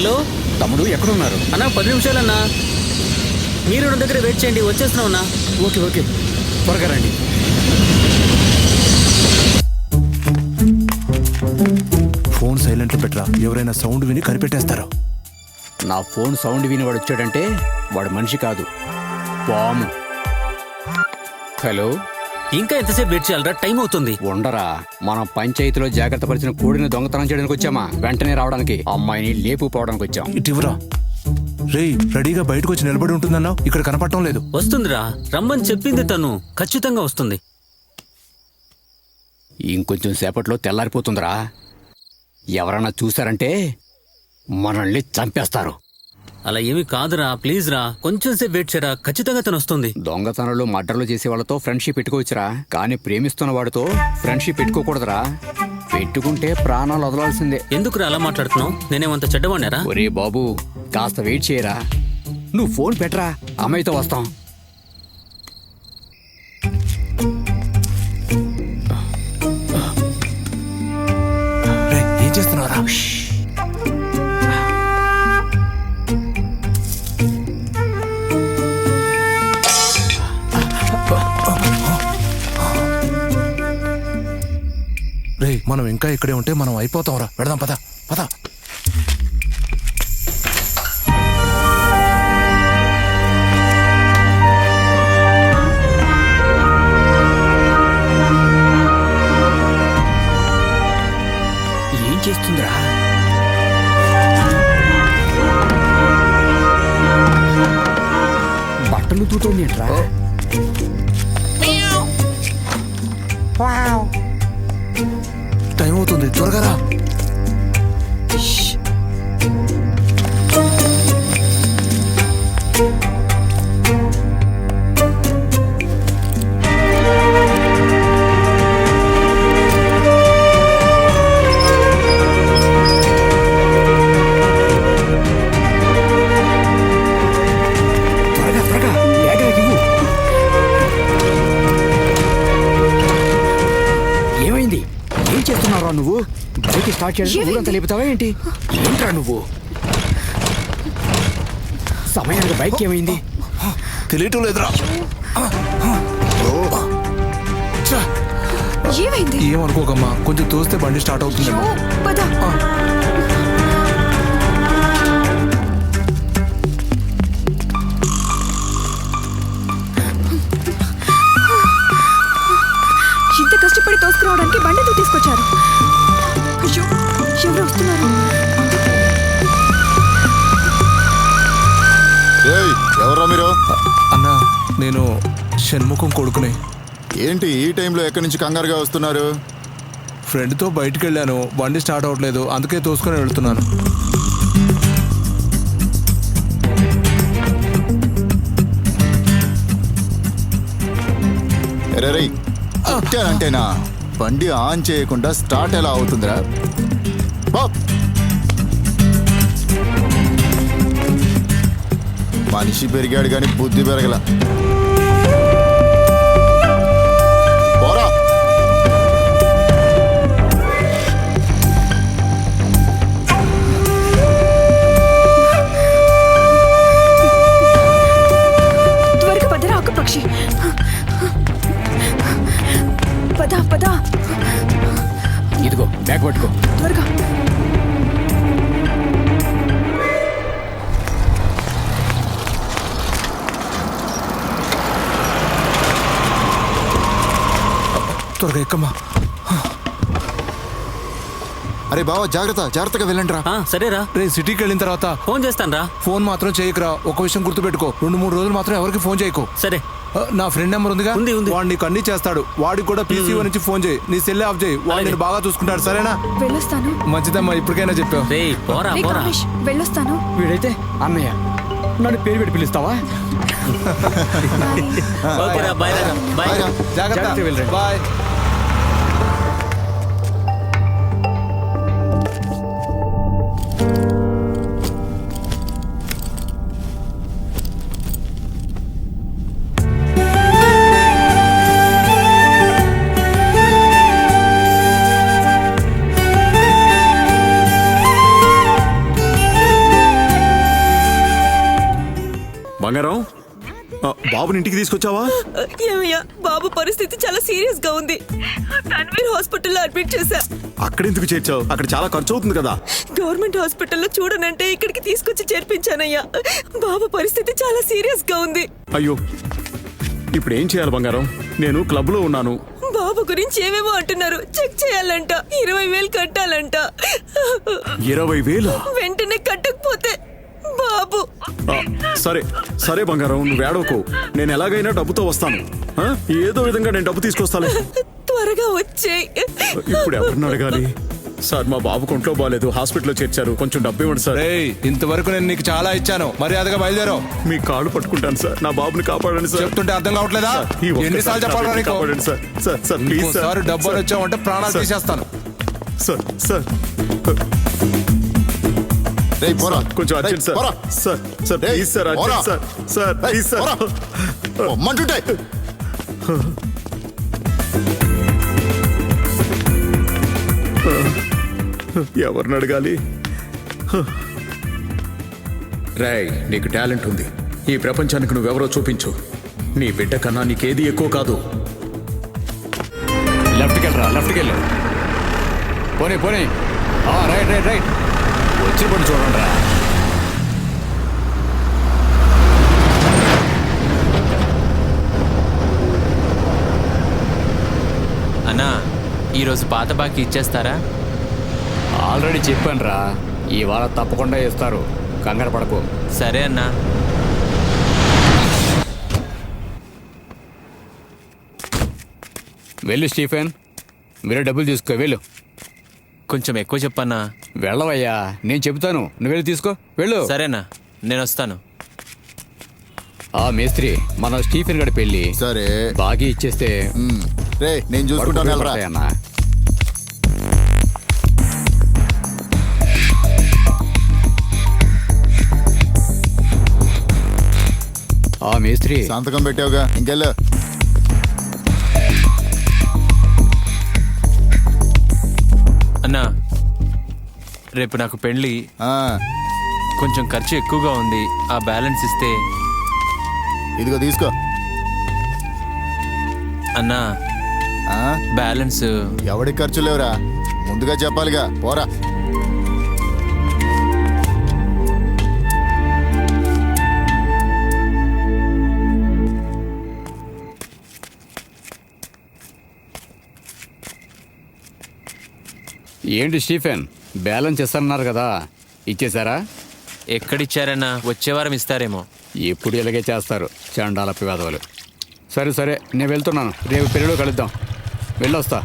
Hello తమ్ముడు ఎక్కడున్నారు? అన్నా 10 నిమిషాలన్నా. మీరు నా దగ్గర వెయిట్ చేయండి, వచ్చేస్తున్నాం అన్నా. ఓకే ఓకే, త్వరగా రండి. ఫోన్ సైలెంట్ పెట్టరా, ఎవరైనా సౌండ్ విని కనిపెట్టేస్తారు. నా ఫోన్ సౌండ్ విని వాడు వచ్చాడంటే వాడు మనిషి కాదు, పాము. హలో, ఇంకా ఎంతసేపు వెయిట్ చేయాలరా? టైం అవుతుంది. ఉండరా, మనం పంచాయతీలో జాగ్రత్త పరిచిన కోడిని దొంగతనం చేయడానికి వచ్చామా? వెంటనే రావడానికి, అమ్మాయిని లేపుపోవడానికి వచ్చాం. ఇటివరా రేయ్, రెడీగా బయటకు వచ్చి నిలబడి ఉంటుందన్నావు, ఇక్కడ కనపడటం లేదు. వస్తుందిరా, రమ్మని చెప్పింది తను, ఖచ్చితంగా వస్తుంది. ఇంకొంచెం సేపట్లో తెల్లారిపోతుందిరా. ఎవరన్నా చూశారంటే మనల్ని చంపేస్తారు. అలా ఏమీ కాదురా, ప్లీజ్ రా, కొంచెం సేపు వెయిట్ చేయరా, ఖచ్చితంగా తను వస్తుంది. దొంగతనాలు మర్డర్లు చేసే వాళ్ళతో ఫ్రెండ్షిప్ పెట్టుకోవచ్చురా, కానీ ప్రేమిస్తున్న వాడితో ఫ్రెండ్షిప్ పెట్టుకోకూడదురా. పెట్టుకుంటే ప్రాణాలు వదలాల్సిందే. ఎందుకురా అలా మాట్లాడుతున్నావు? నేనేమంత చెడ్డవాడినారా? ఒరే బాబు, కాస్త వెయిట్ చేయరా. నువ్వు ఫోన్ పెట్టరా, అమ్మాయితో వస్తాం. రేయ్, ఏం చేస్తున్నారా? రేయ్, మనం ఇంకా ఇక్కడే ఉంటే మనం అయిపోతాంరా. వెళదాం, పద పద. ఏం చేస్తుందిరా? బట్టలు తూటోంది ఏంట్రా? టైం అవుతుంది, త్వరగా రా. ఏమైంది? ఏం చేస్తున్నారా నువ్వు? బైక్ స్టార్ట్ చేయడానికి ఊరంతా లేపుతావా ఏంటి? ఏంట్రా నువ్వు? సమయానికి బైక్ ఏమైంది? తెలియటం లేదురా. ఏమైంది? ఏమనుకోకమ్మా, కొంచెం తోస్తే బండి స్టార్ట్ అవుతుందేమో. పద. ఇంత కష్టపడి తోసుకురావడానికి బండితో తీసుకొచ్చారు. అయ్యో, ఎవరు వస్తున్నారు? ఎవరా మీరు? అన్నా, నేను షణ్ముఖం కొడుకునే. ఏంటి ఈ టైంలో ఎక్కడి నుంచి కంగారుగా వస్తున్నారు? ఫ్రెండ్తో బయటికి వెళ్ళాను, బండి స్టార్ట్ అవ్వట్లేదు, అందుకే తోసుకొని వెళ్తున్నాను. ఎరే అంటేనా బండి ఆన్ చేయకుండా స్టార్ట్ ఎలా అవుతుందిరా? మనిషి పెరిగాడు కానీ బుద్ధి పెరగల. పోరా. త్వరగా పదరా, ఒక పక్షి. పద పద. ఇదిగో బ్యాగ్ పట్టుకో. త్వరగా. త్వరగా ఎక్కమ్మా. అరే బావా, జాగ్రత్తగా వెళ్ళండి రా. సరేరా, రే, సిటీకి వెళ్ళిన తర్వాత ఫోన్ చేస్తాను రా. ఫోన్ మాత్రం చేయకురా. ఒక విషయం గుర్తుపెట్టుకో, 2-3 రోజులు మాత్రం ఎవరికి ఫోన్ చేయకు. సరే. నా ఫ్రెండ్ నెంబర్ ఉందిగా, ఉంది. వాడు నీకు అన్ని చేస్తాడు. వాడికి కూడా పీసీఓ నుంచి ఫోన్ చేయి, నీ సెల్ ఆఫ్ చేయి, వాడు నేను బాగా చూసుకుంటాడు. సరేనా? వెళ్ళొస్తాను. మంచిదమ్మా, ఇప్పటికైనా చెప్పావు. రేయ్, పోరా రే పోరా. కమలేష్, వెళ్ళొస్తాను. వీడైతే అన్నయ్య, నన్ను పేరు పెట్టి పిలుస్తావా? ఓకేరా, బాయ్ రా. బాయ్. జాగ్రత్త, వెళ్ళండి. బాయ్. బాబుని ఇంటికి తీసుకొచ్చావా? ఏమయ్యా, బాబు పరిస్థితి చాలా సీరియస్ గా ఉంది. తన్వీర్ హాస్పిటల్లో అడ్మిట్ చేశా. అక్కడెందుకు చేర్చావు? అక్కడ చాలా ఖర్చు అవుతుంది కదా. గవర్నమెంట్ హాస్పిటల్లో చూడనంటే ఇక్కడికి తీసుకొచ్చి చేర్పించానయ్యా. బాబు పరిస్థితి చాలా సీరియస్ గా ఉంది. అయ్యో, ఇప్పుడు ఏం చేయాలి బంగారం? నేను క్లబ్ లో ఉన్నాను. బాబు గురించి ఏమేమో అంటున్నారు. చెక్ చేయాలంట, 20,000 కట్టాలంట. 20,000? వెంటనే కట్టకపోతే బాబు. సరే సరే బంగారం, నువ్వు ఏడవకు. నేను ఎలాగైనా డబ్బుతో వస్తాను. ఆ? ఏదో విధంగా నేను డబ్బు తీసుకొస్తాను. త్వరగా వచ్చేయ్. ఇప్పుడు ఎవరిని అడగాలి? సార్, మా బాబు కొంట్లో బాగాలేదు, హాస్పిటల్లో చేర్చారు, కొంచెం డబ్బు ఇవ్వండి సార్. రేయ్, ఇంతవరకు నేను నీకు చాలా ఇచ్చాను, మర్యాదగా బయలుదేరావు. మీ కాళ్ళు పట్టుకుంటాను సార్, నా బాబుని కాపాడండి సార్. చెప్తుంటే అర్థం కావట్లేదా? సార్, ఈ ఒక్కసారి ఎన్నిసార్లు చెప్పాలి నా బిడ్డని నీకు? కాపాడండి sir. Sir sir please sir. ఇంకోసారి డబ్బులు వచ్చావంటే ప్రాణాలు సార్. తీసేస్తాను. సార్ సార్ రేయ్ పోరా, కొంచెం అర్జెంట్ సార్. పోరా. సార్ సార్ రేయ్, ప్లీజ్ సార్, పోరా. Urgent sir. Sir please sir. మంటుంటే ఎవరిని అడగాలి? రాయ్, నీకు టాలెంట్ ఉంది. ఈ ప్రపంచానికి నువ్వెవరో చూపించు. నీ బిడ్డ కన్నా నీకేది ఎక్కువ కాదు. లెఫ్ట్కి వెళ్ళరా, లెఫ్ట్కి వెళ్ళు. పోనీ పోనీ. Right right right. వచ్చి పడి చూడండి రా. అన్నా, ఈరోజు పాత బాకీ ఇచ్చేస్తారా? ఆల్రెడీ చెప్పాను రా, ఇవాళ తప్పకుండా ఇస్తారు, కంగారు పడకు. సరే అన్నా. వెళ్ళు స్టీఫెన్, వేరే డబ్బులు తీసుకో, వెళ్ళు. కొంచెం ఎక్కువ చెప్పన్నా. వెళ్ళవయ్యా, నేను చెబుతాను, నువ్వు వెళ్ళి తీసుకో, వెళ్ళు. సరేనా, నేను వస్తాను. మేస్త్రి, మన స్టీఫెన్ గడి పెళ్ళి సరే. బాగా ఇచ్చేస్తే రే నేను చూసుకుంటాను, వెళ్ళరా. అన్న మేస్త్రి, సంతకం పెట్టావుగా, ఇంకెళ్ళు. అన్నా, రేపు నాకు పెళ్ళి, ఆ, కొంచెం ఖర్చు ఎక్కువగా ఉంది. ఆ బ్యాలెన్స్ ఇస్తే. ఇదిగో తీసుకో. అన్నా, ఆ, బ్యాలెన్స్. ఎవడికి ఖర్చు లేవురా, ముందుగా చెప్పాలిగా, పోరా. ఏంటి స్టీఫెన్, బ్యాలెన్స్ ఇస్తారన్నారు కదా, ఇచ్చేసారా? ఎక్కడిచ్చారన్నా? వచ్చే వారం ఇస్తారేమో. ఎప్పుడు ఇలాగే చేస్తారు చండాల పివాదవులు. సరే సరే, నేను వెళ్తున్నాను, రేపు పెళ్ళిలో కలుద్దాం, వెళ్ళొస్తా.